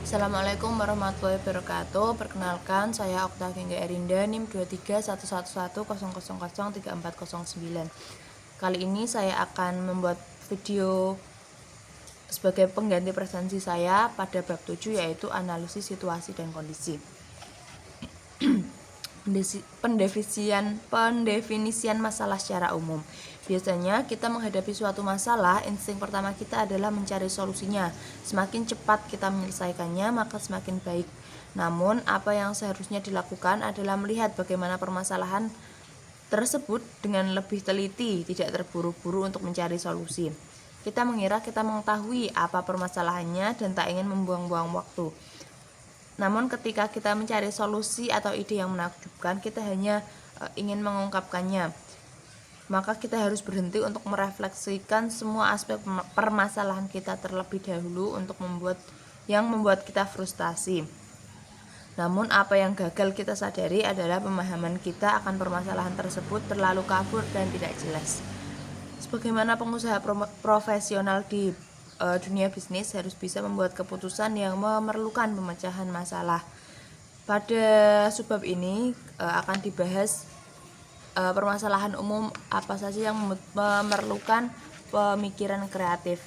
Assalamualaikum warahmatullahi wabarakatuh. Perkenalkan, saya Okta Gengga Erinda, NIM 231110003409. Kali ini saya akan membuat video sebagai pengganti presensi saya pada bab 7, yaitu analisis situasi dan kondisi. Pendefinisian masalah secara umum. Biasanya kita menghadapi suatu masalah, insting pertama kita adalah mencari solusinya. Semakin cepat kita menyelesaikannya, maka semakin baik. Namun, apa yang seharusnya dilakukan adalah melihat bagaimana permasalahan tersebut dengan lebih teliti, tidak terburu-buru untuk mencari solusi. Kita mengira kita mengetahui apa permasalahannya dan tak ingin membuang-buang waktu. Namun ketika kita mencari solusi atau ide yang menakjubkan, kita hanya ingin mengungkapkannya. Maka kita harus berhenti untuk merefleksikan semua aspek permasalahan kita terlebih dahulu untuk membuat kita frustasi. Namun apa yang gagal kita sadari adalah pemahaman kita akan permasalahan tersebut terlalu kabur dan tidak jelas. Sebagaimana pengusaha profesional di dunia bisnis harus bisa membuat keputusan yang memerlukan pemecahan masalah. Pada subbab ini akan dibahas permasalahan umum apa saja yang memerlukan pemikiran kreatif.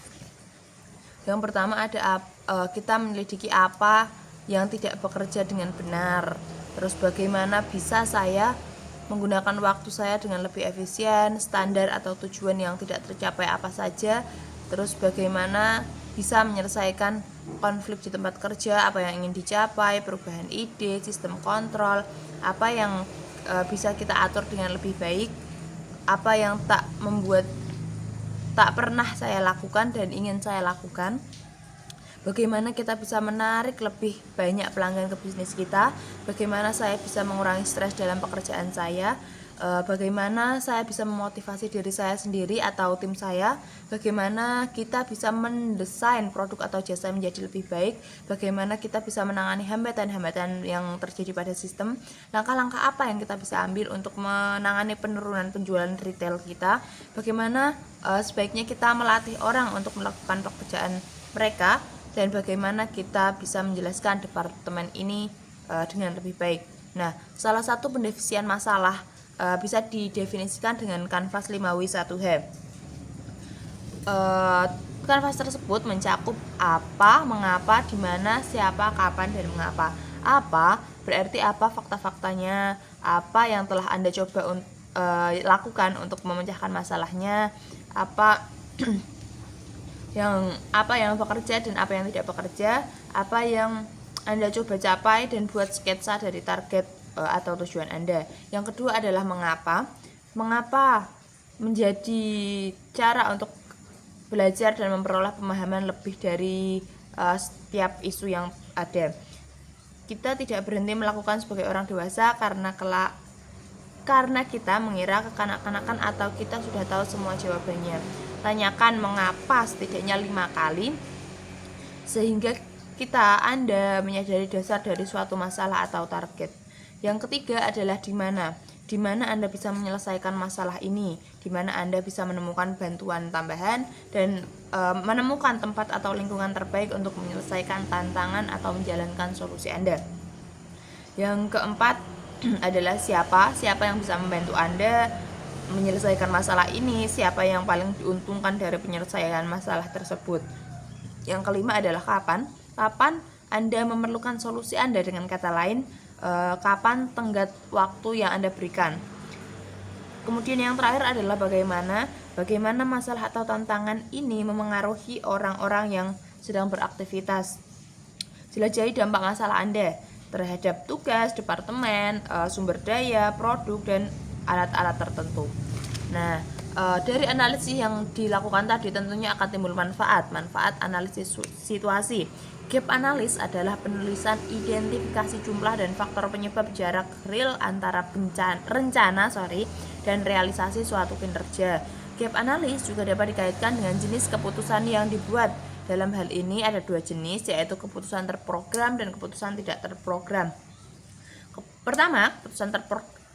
Yang pertama ada kita menyelidiki apa yang tidak bekerja dengan benar. Terus bagaimana bisa saya menggunakan waktu saya dengan lebih efisien, standar atau tujuan yang tidak tercapai apa saja. Terus bagaimana bisa menyelesaikan konflik di tempat kerja, apa yang ingin dicapai, perubahan ide, sistem kontrol, apa yang bisa kita atur dengan lebih baik, apa yang tak pernah saya lakukan dan ingin saya lakukan. Bagaimana kita bisa menarik lebih banyak pelanggan ke bisnis kita, bagaimana saya bisa mengurangi stres dalam pekerjaan saya, bagaimana saya bisa memotivasi diri saya sendiri atau tim saya, bagaimana kita bisa mendesain produk atau jasa menjadi lebih baik, bagaimana kita bisa menangani hambatan-hambatan yang terjadi pada sistem, langkah-langkah apa yang kita bisa ambil untuk menangani penurunan penjualan retail kita, bagaimana sebaiknya kita melatih orang untuk melakukan pekerjaan mereka, dan bagaimana kita bisa menjelaskan departemen ini dengan lebih baik. Nah, salah satu pendefinisian masalah bisa didefinisikan dengan kanvas 5W1H. Kanvas tersebut mencakup apa, mengapa, di mana, siapa, kapan, dan mengapa. Apa berarti apa fakta-faktanya, apa yang telah Anda coba lakukan untuk memecahkan masalahnya, apa yang bekerja dan apa yang tidak bekerja, apa yang Anda coba capai, dan buat sketsa dari target atau tujuan Anda. Yang kedua adalah mengapa. Mengapa menjadi cara untuk belajar dan memperoleh pemahaman lebih dari setiap isu yang ada. Kita tidak berhenti melakukan sebagai orang dewasa karena kita mengira kekanak-kanakan atau kita sudah tahu semua jawabannya. Tanyakan mengapa setidaknya 5 kali sehingga Anda menyadari dasar dari suatu masalah atau target. Yang ketiga adalah di mana. Di mana Anda bisa menyelesaikan masalah ini, di mana Anda bisa menemukan bantuan tambahan dan menemukan tempat atau lingkungan terbaik untuk menyelesaikan tantangan atau menjalankan solusi Anda. Yang keempat adalah siapa yang bisa membantu Anda menyelesaikan masalah ini, siapa yang paling diuntungkan dari penyelesaian masalah tersebut. Yang kelima adalah kapan Anda memerlukan solusi Anda, dengan kata lain, kapan tenggat waktu yang Anda berikan. Kemudian yang terakhir adalah bagaimana masalah atau tantangan ini memengaruhi orang-orang yang sedang beraktivitas. Jelajahi dampak masalah Anda terhadap tugas, departemen, sumber daya, produk, dan alat-alat tertentu. Nah, dari analisis yang dilakukan tadi tentunya akan timbul manfaat analisis situasi. Gap analis adalah penulisan identifikasi jumlah dan faktor penyebab jarak real antara rencana dan realisasi suatu kinerja. Gap analis juga dapat dikaitkan dengan jenis keputusan yang dibuat. Dalam hal ini ada 2 jenis, yaitu keputusan terprogram dan keputusan tidak terprogram. Pertama, keputusan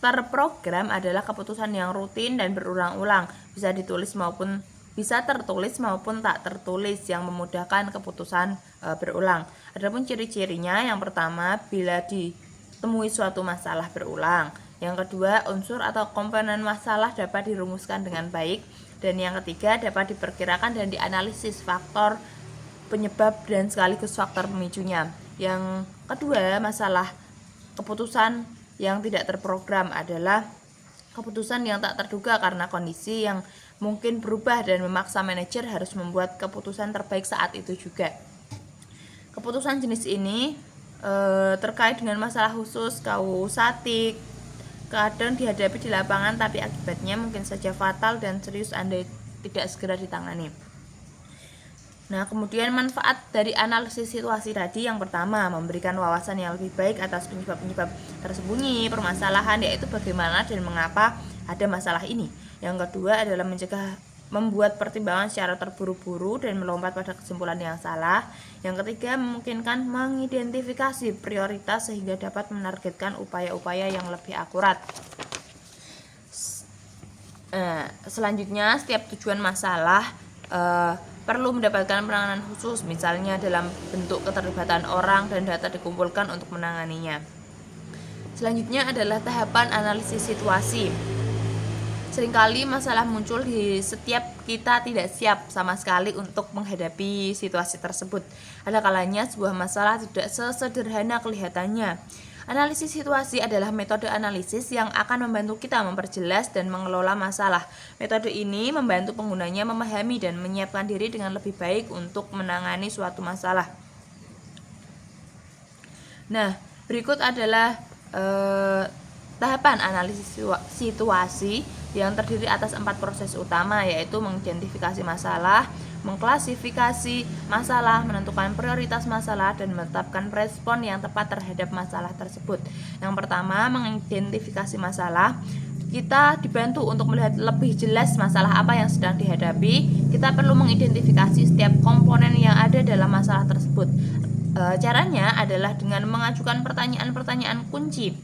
terprogram adalah keputusan yang rutin dan berulang-ulang, bisa ditulis maupun bisa tertulis maupun tak tertulis yang memudahkan keputusan berulang. Adapun ciri-cirinya, yang pertama, bila ditemui suatu masalah berulang. Yang kedua, unsur atau komponen masalah dapat dirumuskan dengan baik. Dan yang ketiga, dapat diperkirakan dan dianalisis faktor penyebab dan sekaligus faktor pemicunya. Yang kedua, masalah keputusan yang tidak terprogram adalah keputusan yang tak terduga karena kondisi yang mungkin berubah dan memaksa manajer harus membuat keputusan terbaik saat itu juga. Keputusan jenis ini terkait dengan masalah khusus, kausatik, kadang dihadapi di lapangan tapi akibatnya mungkin saja fatal dan serius andai tidak segera ditangani. Nah, kemudian manfaat dari analisis situasi tadi, yang pertama, memberikan wawasan yang lebih baik atas penyebab-penyebab tersembunyi permasalahan, yaitu bagaimana dan mengapa ada masalah ini. Yang kedua adalah membuat pertimbangan secara terburu-buru dan melompat pada kesimpulan yang salah. Yang ketiga, memungkinkan mengidentifikasi prioritas sehingga dapat menargetkan upaya-upaya yang lebih akurat. Selanjutnya, setiap tujuan masalah perlu mendapatkan penanganan khusus, misalnya dalam bentuk keterlibatan orang dan data dikumpulkan untuk menanganinya. Selanjutnya adalah tahapan analisis situasi. Seringkali masalah muncul di setiap kita tidak siap sama sekali untuk menghadapi situasi tersebut. Ada kalanya sebuah masalah tidak sesederhana kelihatannya. Analisis situasi adalah metode analisis yang akan membantu kita memperjelas dan mengelola masalah. Metode ini membantu penggunanya memahami dan menyiapkan diri dengan lebih baik untuk menangani suatu masalah. Nah, berikut adalah tahapan analisis situasi yang terdiri atas 4 proses utama, yaitu mengidentifikasi masalah, mengklasifikasi masalah, menentukan prioritas masalah, dan menetapkan respon yang tepat terhadap masalah tersebut. Yang pertama, mengidentifikasi masalah. Kita dibantu untuk melihat lebih jelas masalah apa yang sedang dihadapi. Kita perlu mengidentifikasi setiap komponen yang ada dalam masalah tersebut. Caranya adalah dengan mengajukan pertanyaan-pertanyaan kunci,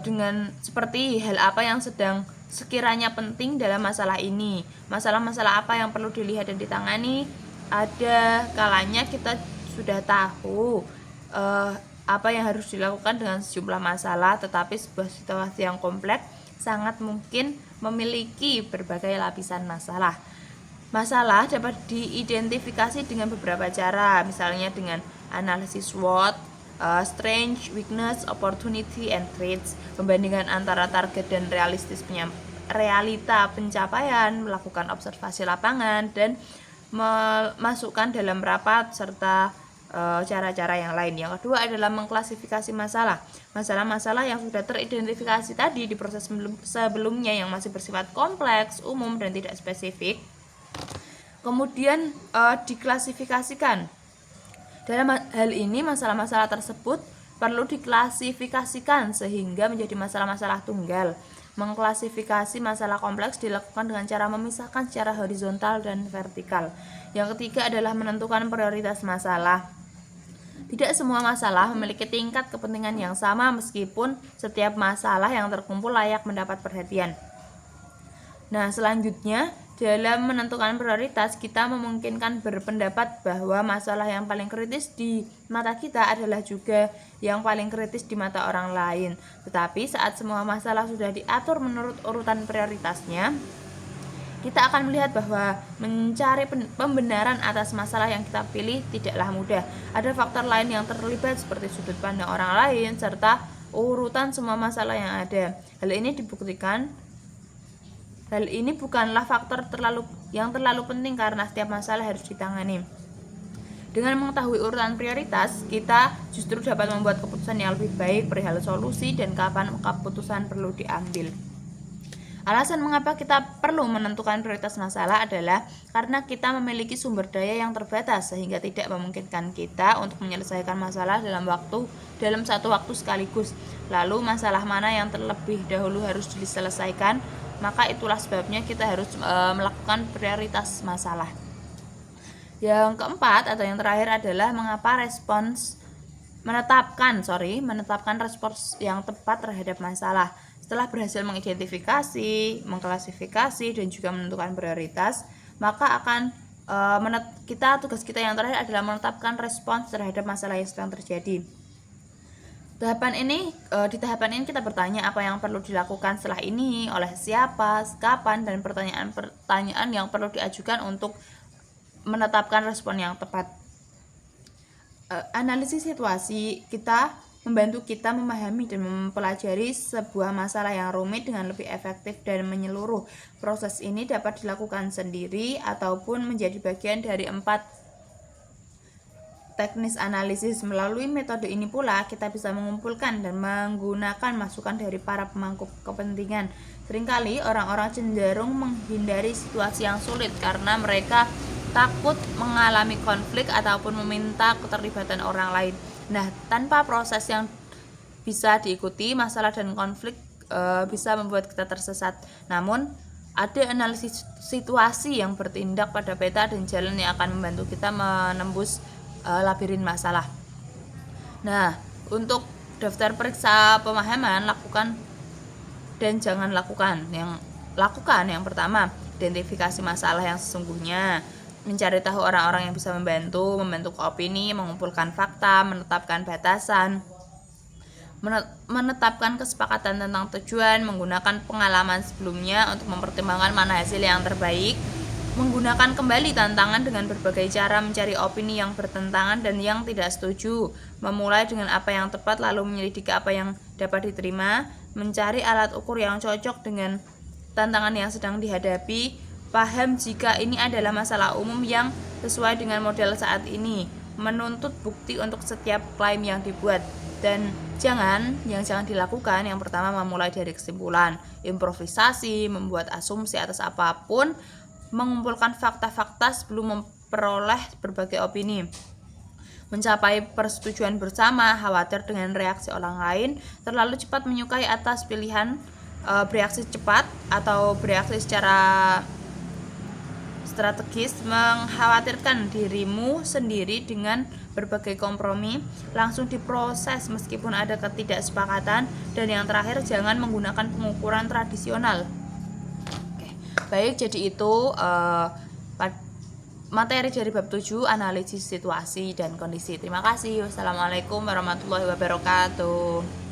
dengan seperti hal apa yang sedang sekiranya penting dalam masalah ini, masalah-masalah apa yang perlu dilihat dan ditangani. Ada kalanya kita sudah tahu apa yang harus dilakukan dengan sejumlah masalah, tetapi sebuah situasi yang kompleks sangat mungkin memiliki berbagai lapisan masalah. Masalah dapat diidentifikasi dengan beberapa cara, misalnya dengan analisis SWOT, strength, weakness, opportunity, and threats, pembandingan antara target dan realita pencapaian, melakukan observasi lapangan, dan memasukkan dalam rapat, serta cara-cara yang lain. Yang kedua adalah mengklasifikasi masalah. Masalah-masalah yang sudah teridentifikasi tadi di proses sebelumnya yang masih bersifat kompleks, umum, dan tidak spesifik, kemudian diklasifikasikan. Dalam hal ini, masalah-masalah tersebut perlu diklasifikasikan sehingga menjadi masalah-masalah tunggal. Mengklasifikasi masalah kompleks dilakukan dengan cara memisahkan secara horizontal dan vertikal. Yang ketiga adalah menentukan prioritas masalah. Tidak semua masalah memiliki tingkat kepentingan yang sama, meskipun setiap masalah yang terkumpul layak mendapat perhatian. Nah, selanjutnya, dalam menentukan prioritas, kita memungkinkan berpendapat bahwa masalah yang paling kritis di mata kita adalah juga yang paling kritis di mata orang lain. Tetapi saat semua masalah sudah diatur menurut urutan prioritasnya, kita akan melihat bahwa mencari pembenaran atas masalah yang kita pilih tidaklah mudah. Ada faktor lain yang terlibat seperti sudut pandang orang lain serta urutan semua masalah yang ada. Hal ini bukanlah faktor yang terlalu penting karena setiap masalah harus ditangani. Dengan mengetahui urutan prioritas, kita justru dapat membuat keputusan yang lebih baik perihal solusi dan kapan keputusan perlu diambil. Alasan mengapa kita perlu menentukan prioritas masalah adalah karena kita memiliki sumber daya yang terbatas sehingga tidak memungkinkan kita untuk menyelesaikan masalah dalam satu waktu sekaligus. Lalu masalah mana yang terlebih dahulu harus diselesaikan? Maka itulah sebabnya kita harus melakukan prioritas masalah. Yang keempat atau yang terakhir adalah mengapa menetapkan respons yang tepat terhadap masalah. Setelah berhasil mengidentifikasi, mengklasifikasi, dan juga menentukan prioritas, maka akan tugas kita yang terakhir adalah menetapkan respons terhadap masalah yang sedang terjadi. Di tahapan ini kita bertanya apa yang perlu dilakukan setelah ini, oleh siapa, kapan, dan pertanyaan yang perlu diajukan untuk menetapkan respon yang tepat. Analisis situasi membantu kita memahami dan mempelajari sebuah masalah yang rumit dengan lebih efektif dan menyeluruh. Proses ini dapat dilakukan sendiri ataupun menjadi bagian dari 4 teknis analisis. Melalui metode ini pula kita bisa mengumpulkan dan menggunakan masukan dari para pemangku kepentingan. Seringkali orang-orang cenderung menghindari situasi yang sulit karena mereka takut mengalami konflik ataupun meminta keterlibatan orang lain. Nah, tanpa proses yang bisa diikuti, masalah dan konflik bisa membuat kita tersesat. Namun, ada analisis situasi yang bertindak pada peta dan jalan yang akan membantu kita menembus labirin masalah. Nah, untuk daftar periksa pemahaman, lakukan dan jangan lakukan. Yang pertama, identifikasi masalah yang sesungguhnya, mencari tahu orang-orang yang bisa membentuk opini, mengumpulkan fakta, menetapkan batasan, menetapkan kesepakatan tentang tujuan, menggunakan pengalaman sebelumnya untuk mempertimbangkan mana hasil yang terbaik, menggunakan kembali tantangan dengan berbagai cara, mencari opini yang bertentangan dan yang tidak setuju, memulai dengan apa yang tepat lalu menyelidiki apa yang dapat diterima, mencari alat ukur yang cocok dengan tantangan yang sedang dihadapi, paham jika ini adalah masalah umum yang sesuai dengan model saat ini, menuntut bukti untuk setiap klaim yang dibuat, dan jangan dilakukan. Yang pertama, memulai dari kesimpulan, improvisasi, membuat asumsi atas apapun, mengumpulkan fakta-fakta sebelum memperoleh berbagai opini, mencapai persetujuan bersama, khawatir dengan reaksi orang lain, terlalu cepat menyukai atas pilihan, bereaksi cepat atau bereaksi secara strategis, mengkhawatirkan dirimu sendiri dengan berbagai kompromi, langsung diproses meskipun ada ketidaksepakatan, dan yang terakhir, jangan menggunakan pengukuran tradisional. Oke. Baik, jadi itu materi dari bab 7, analisis situasi dan kondisi. Terima kasih. Wassalamualaikum warahmatullahi wabarakatuh.